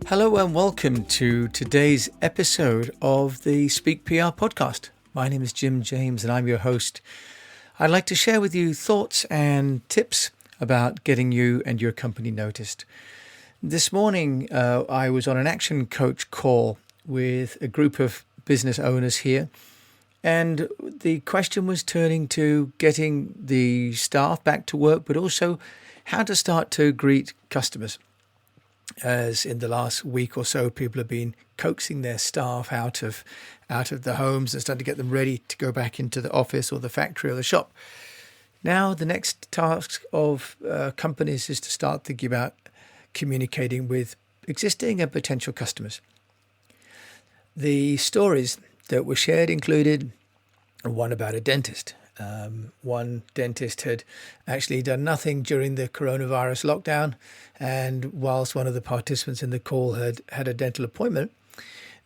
Hello and welcome to today's episode of the Speak PR podcast. My name is Jim James and I'm your host. I'd like to share with you thoughts and tips about getting you and your company noticed. This morning, I was on an action coach call with a group of business owners here, and the question was turning to getting the staff back to work, but also how to start to greet customers. As in the last week or so, people have been coaxing their staff out of the homes and starting to get them ready to go back into the office or the factory or the shop. Now, the next task of companies is to start thinking about communicating with existing and potential customers. The stories that were shared included one about a dentist. One dentist had actually done nothing during the coronavirus lockdown, and whilst one of the participants in the call had a dental appointment,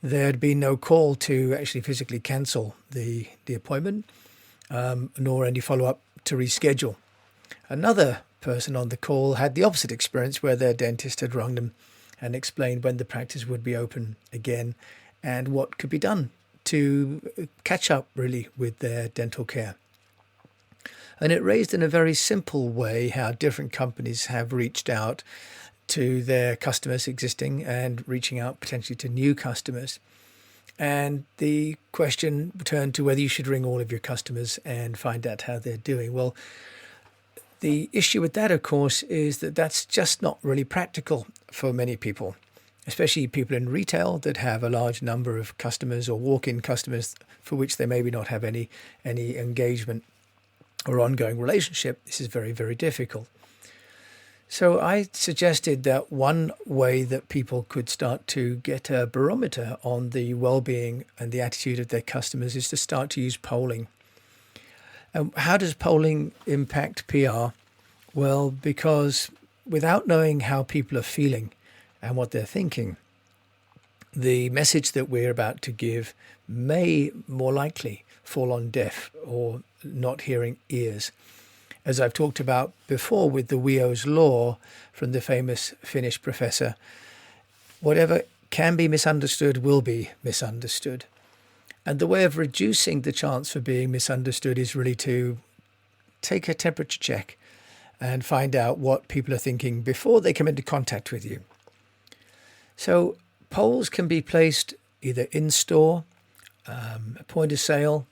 there had been no call to actually physically cancel the appointment, nor any follow-up to reschedule. Another person on the call had the opposite experience, where their dentist had rung them and explained when the practice would be open again and what could be done to catch up really with their dental care. And it raised in a very simple way how different companies have reached out to their customers existing and reaching out potentially to new customers. And the question turned to whether you should ring all of your customers and find out how they're doing. Well, the issue with that, of course, is that that's just not really practical for many people, especially people in retail that have a large number of customers or walk-in customers for which they maybe not have any engagement or ongoing relationship. This is very, very difficult. So I suggested that one way that people could start to get a barometer on the well-being and the attitude of their customers is to start to use polling. And how does polling impact PR? Well, because without knowing how people are feeling and what they're thinking, the message that we're about to give may more likely fall on deaf or not hearing ears. As I've talked about before with the Weo's law from the famous Finnish professor, whatever can be misunderstood will be misunderstood. And the way of reducing the chance for being misunderstood is really to take a temperature check and find out what people are thinking before they come into contact with you. So polls can be placed either in store, point of sale.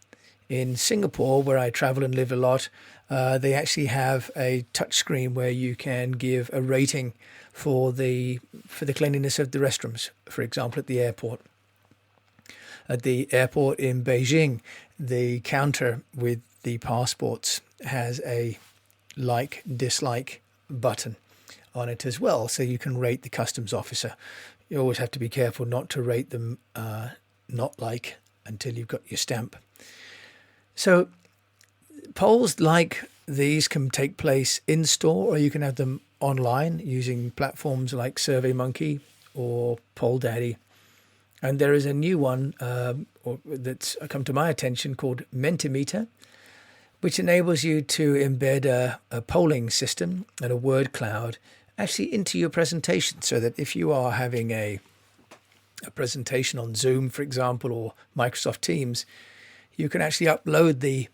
In Singapore, where I travel and live a lot, they actually have a touch screen where you can give a rating for the cleanliness of the restrooms, for example, at the airport. At the airport in Beijing, the counter with the passports has a like-dislike button on it as well, so you can rate the customs officer. You always have to be careful not to rate them not like until you've got your stamp. So polls like these can take place in store, or you can have them online using platforms like SurveyMonkey or PollDaddy. And there is a new one that's come to my attention called Mentimeter, which enables you to embed a polling system and a word cloud actually into your presentation, so that if you are having a presentation on Zoom, for example, or Microsoft Teams, you can actually upload the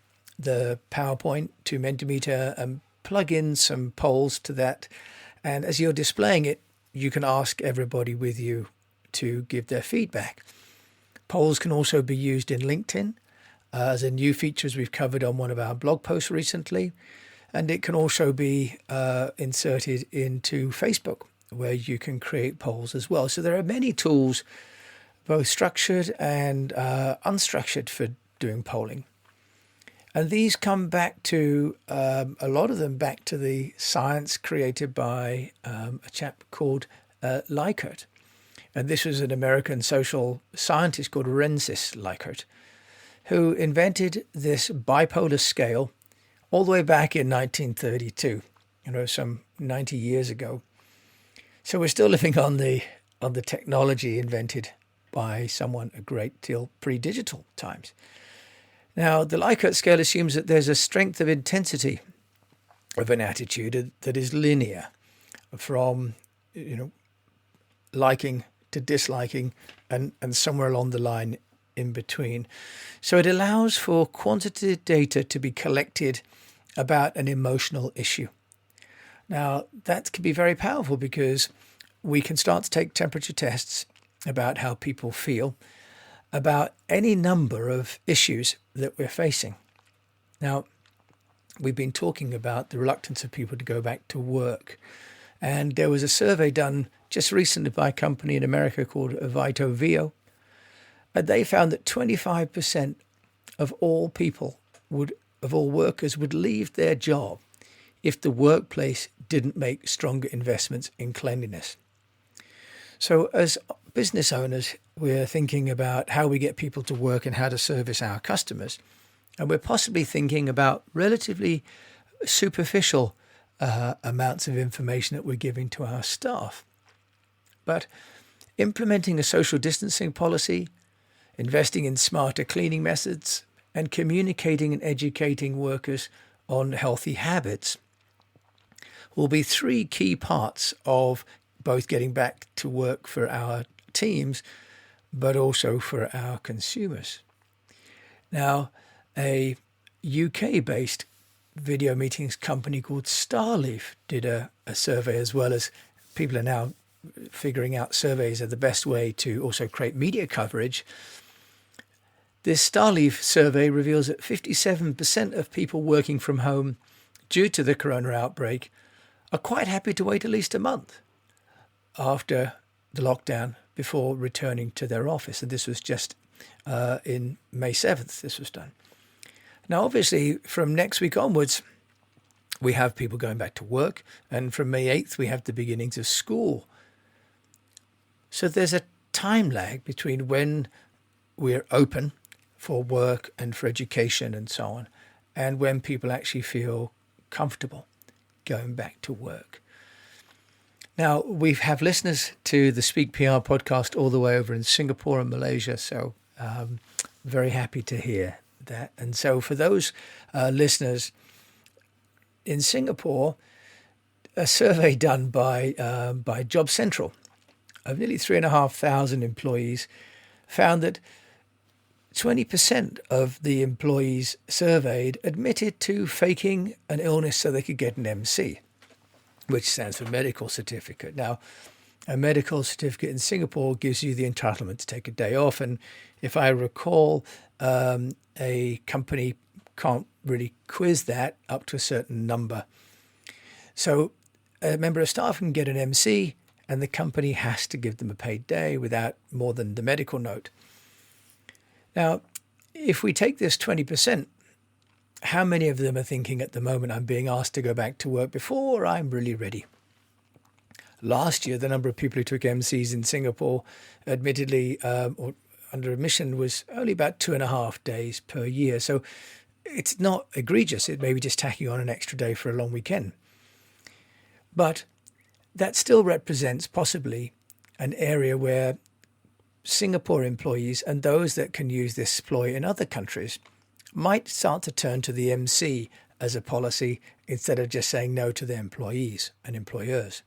PowerPoint to Mentimeter and plug in some polls to that. And as you're displaying it, you can ask everybody with you to give their feedback. Polls can also be used in LinkedIn as a new feature, as we've covered on one of our blog posts recently. And it can also be inserted into Facebook, where you can create polls as well. So there are many tools, both structured and unstructured, for doing polling. And these come back to, a lot of them back to the science created by a chap called Likert. And this was an American social scientist called Rensis Likert, who invented this bipolar scale all the way back in 1932, some 90 years ago. So we're still living on the technology invented by someone a great deal pre-digital times. Now, the Likert scale assumes that there's a strength of intensity of an attitude that is linear from, liking to disliking, and somewhere along the line in between. So it allows for quantitative data to be collected about an emotional issue. Now, that can be very powerful because we can start to take temperature tests about how people feel about any number of issues that we're facing. Now, we've been talking about the reluctance of people to go back to work. And there was a survey done just recently by a company in America called Vito Vio. And they found that 25% of all workers would leave their job if the workplace didn't make stronger investments in cleanliness. So as business owners, we're thinking about how we get people to work and how to service our customers. And we're possibly thinking about relatively superficial amounts of information that we're giving to our staff. But implementing a social distancing policy, investing in smarter cleaning methods, and communicating and educating workers on healthy habits will be three key parts of both getting back to work for our teams, but also for our consumers. Now, a UK-based video meetings company called Starleaf did a survey, as well as people are now figuring out surveys are the best way to also create media coverage. This Starleaf survey reveals that 57% of people working from home due to the corona outbreak are quite happy to wait at least a month after the lockdown before returning to their office. And this was just in May 7th this was done. Now, obviously, from next week onwards, we have people going back to work. And from May 8th, we have the beginnings of school. So there's a time lag between when we're open for work and for education and so on, and when people actually feel comfortable going back to work. Now, we have listeners to the Speak PR podcast all the way over in Singapore and Malaysia, so very happy to hear that. And so for those listeners in Singapore, a survey done by Job Central of nearly 3,500 employees found that 20% of the employees surveyed admitted to faking an illness so they could get an MC, which stands for medical certificate. Now, a medical certificate in Singapore gives you the entitlement to take a day off. And if I recall, a company can't really quiz that up to a certain number. So a member of staff can get an MC and the company has to give them a paid day without more than the medical note. Now, if we take this 20%, how many of them are thinking at the moment, I'm being asked to go back to work before I'm really ready? Last year, the number of people who took MCs in Singapore, admittedly, or under admission, was only about 2.5 days per year. So it's not egregious. It may be just tacking on an extra day for a long weekend. But that still represents possibly an area where Singapore employees and those that can use this ploy in other countries might start to turn to the MC as a policy instead of just saying no to their employees and employers.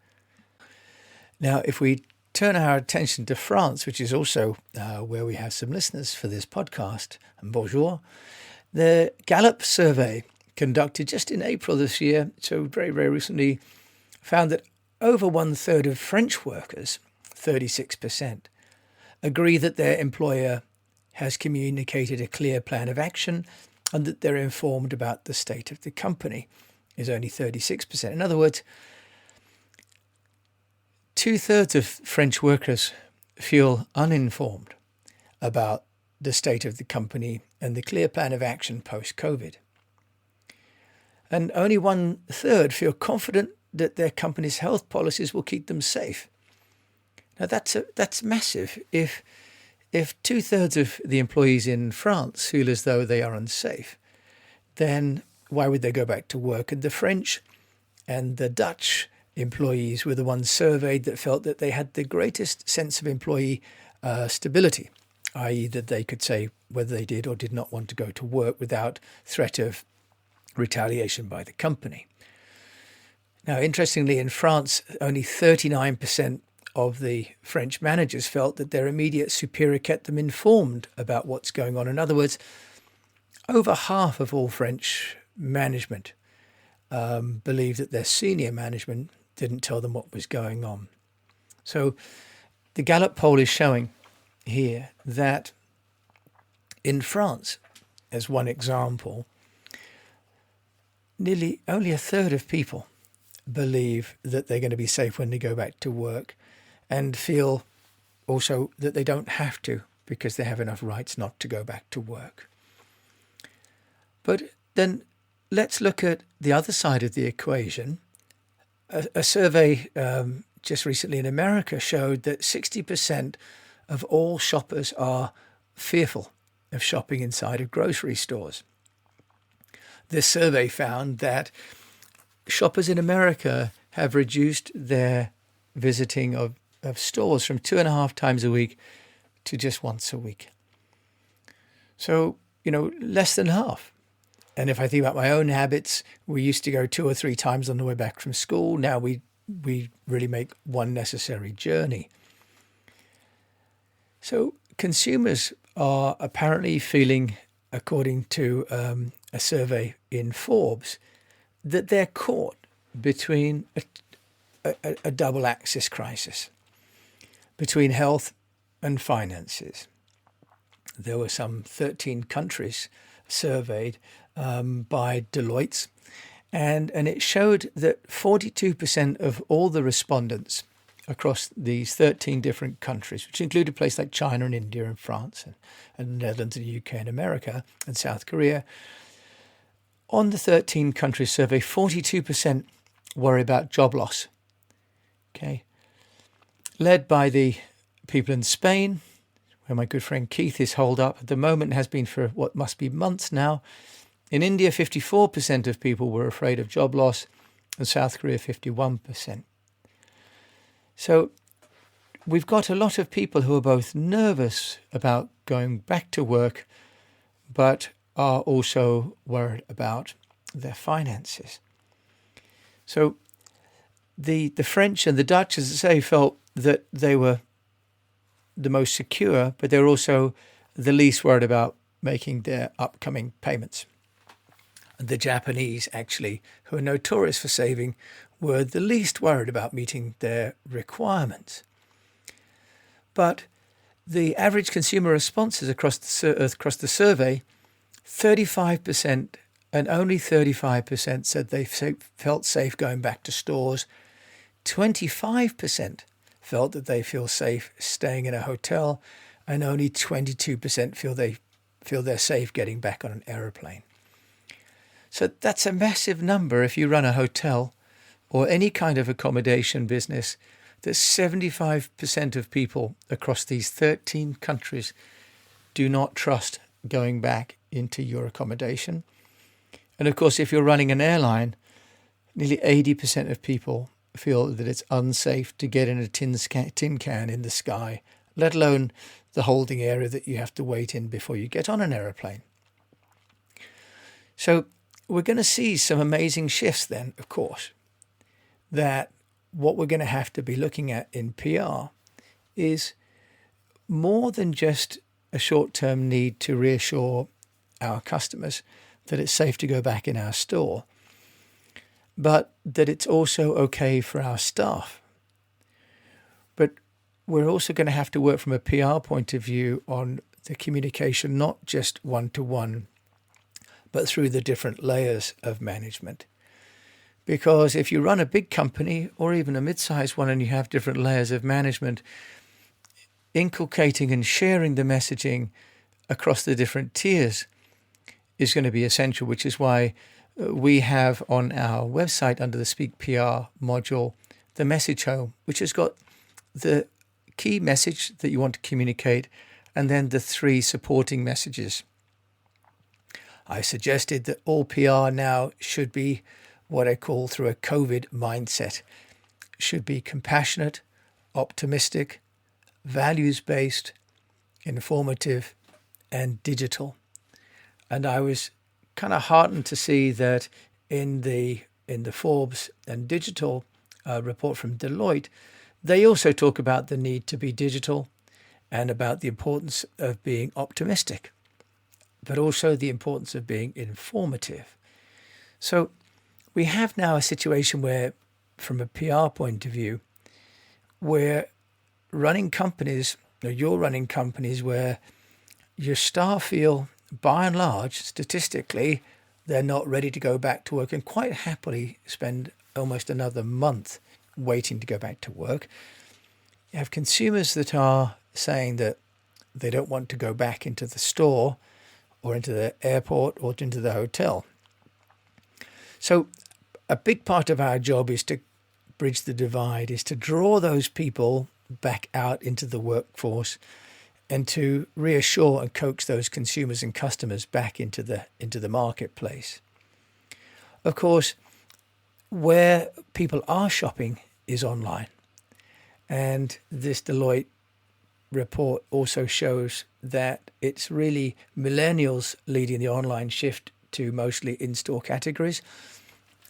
Now, if we turn our attention to France, which is also where we have some listeners for this podcast, and bonjour, the Gallup survey conducted just in April this year, so very, very recently, found that over 1/3 of French workers, 36%, agree that their employer has communicated a clear plan of action and that they're informed about the state of the company, is only 36%. In other words, 2/3 of French workers feel uninformed about the state of the company and the clear plan of action post-COVID. And only 1/3 feel confident that their company's health policies will keep them safe. Now that's massive. If 2/3 of the employees in France feel as though they are unsafe, then why would they go back to work? And the French and the Dutch employees were the ones surveyed that felt that they had the greatest sense of employee stability, i.e. that they could say whether they did or did not want to go to work without threat of retaliation by the company. Now, interestingly, in France, only 39% of the French managers felt that their immediate superior kept them informed about what's going on. In other words, over half of all French management believed that their senior management didn't tell them what was going on. So the Gallup poll is showing here that in France, as one example, nearly only a third of people believe that they're going to be safe when they go back to work, and feel also that they don't have to because they have enough rights not to go back to work. But then let's look at the other side of the equation. A survey just recently in America showed that 60% of all shoppers are fearful of shopping inside of grocery stores. This survey found that shoppers in America have reduced their visiting of stores from 2.5 times a week to just once a week. So, less than half. And if I think about my own habits, we used to go 2 or 3 times on the way back from school. Now we really make one necessary journey. So consumers are apparently feeling, according to a survey in Forbes, that they're caught between a double axis crisis, between health and finances. There were some 13 countries surveyed by Deloitte, and it showed that 42% of all the respondents across these 13 different countries, which included places like China and India and France and the Netherlands and the UK and America and South Korea, on the 13 countries survey, 42% worry about job loss. Okay, led by the people in Spain, where my good friend Keith is holed up at the moment, has been for what must be months now. In India, 54% of people were afraid of job loss, and South Korea, 51%. So we've got a lot of people who are both nervous about going back to work, but are also worried about their finances. So the French and the Dutch, as I say, felt that they were the most secure, but they were also the least worried about making their upcoming payments. The Japanese, actually, who are notorious for saving, were the least worried about meeting their requirements. But the average consumer responses across the survey, 35% and only 35% said they felt safe going back to stores. 25% felt that they feel safe staying in a hotel, and only 22% feel they're safe getting back on an aeroplane. So that's a massive number if you run a hotel or any kind of accommodation business, that 75% of people across these 13 countries do not trust going back into your accommodation. And of course, if you're running an airline, nearly 80% of people feel that it's unsafe to get in a tin can in the sky, let alone the holding area that you have to wait in before you get on an aeroplane. So we're going to see some amazing shifts then, of course, that what we're going to have to be looking at in PR is more than just a short-term need to reassure our customers that it's safe to go back in our store, but that it's also okay for our staff. But we're also going to have to work from a PR point of view on the communication, not just one-to-one, but through the different layers of management. Because if you run a big company or even a mid-sized one and you have different layers of management, inculcating and sharing the messaging across the different tiers is going to be essential, which is why we have on our website under the Speak PR module, the message home, which has got the key message that you want to communicate and then the 3 supporting messages. I suggested that all PR now should be what I call through a COVID mindset. Should be compassionate, optimistic, values-based, informative, and digital. And I was kind of heartened to see that in the Forbes and digital report from Deloitte, They also talk about the need to be digital and about the importance of being optimistic, but also the importance of being informative. So we have now a situation where, from a PR point of view, we're running companies, or you're running companies where your staff feel, by and large, statistically, they're not ready to go back to work and quite happily spend almost another month waiting to go back to work. You have consumers that are saying that they don't want to go back into the store or into the airport or into the hotel. So a big part of our job is to bridge the divide, is to draw those people back out into the workforce and to reassure and coax those consumers and customers back into the marketplace. Of course, where people are shopping is online. And this Deloitte report also shows that it's really millennials leading the online shift to mostly in-store categories.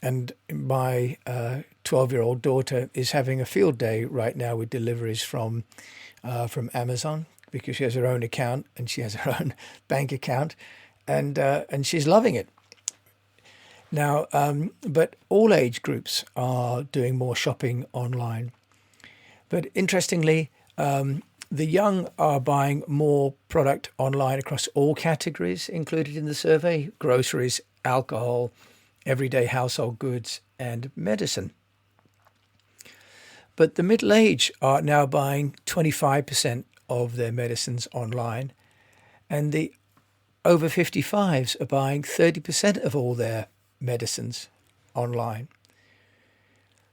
And my 12-year-old daughter is having a field day right now with deliveries from Amazon, because she has her own account and she has her own bank account, and she's loving it. Now, but all age groups are doing more shopping online. But interestingly, the young are buying more product online across all categories included in the survey: groceries, alcohol, everyday household goods, and medicine. But the middle age are now buying 25% of their medicines online, and the over 55s are buying 30% of all their medicines online.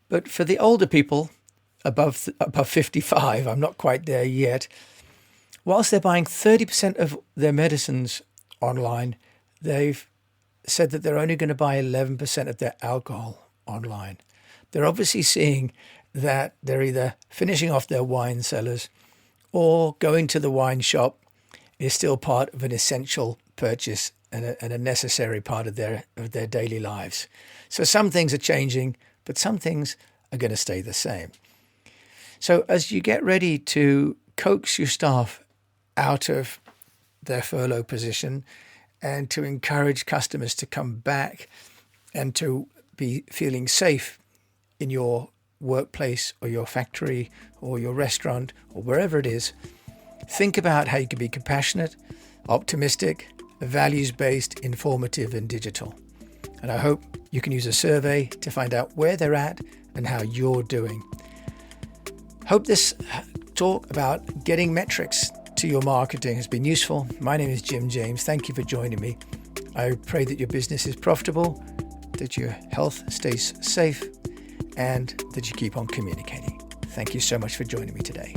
But for the older people, above 55, I'm not quite there yet, whilst they're buying 30% of their medicines online, they've said that they're only going to buy 11% of their alcohol online. They're obviously seeing that they're either finishing off their wine cellars or going to the wine shop is still part of an essential purchase and a necessary part of their daily lives. So some things are changing, but some things are going to stay the same. So as you get ready to coax your staff out of their furlough position and to encourage customers to come back and to be feeling safe in your workplace or your factory or your restaurant or wherever it is, think about how you can be compassionate, optimistic, values-based, informative, and digital. And I hope you can use a survey to find out where they're at and how you're doing. Hope this talk about getting metrics to your marketing has been useful. My name is Jim James. Thank you for joining me. I pray that your business is profitable, that your health stays safe, and that you keep on communicating. Thank you so much for joining me today.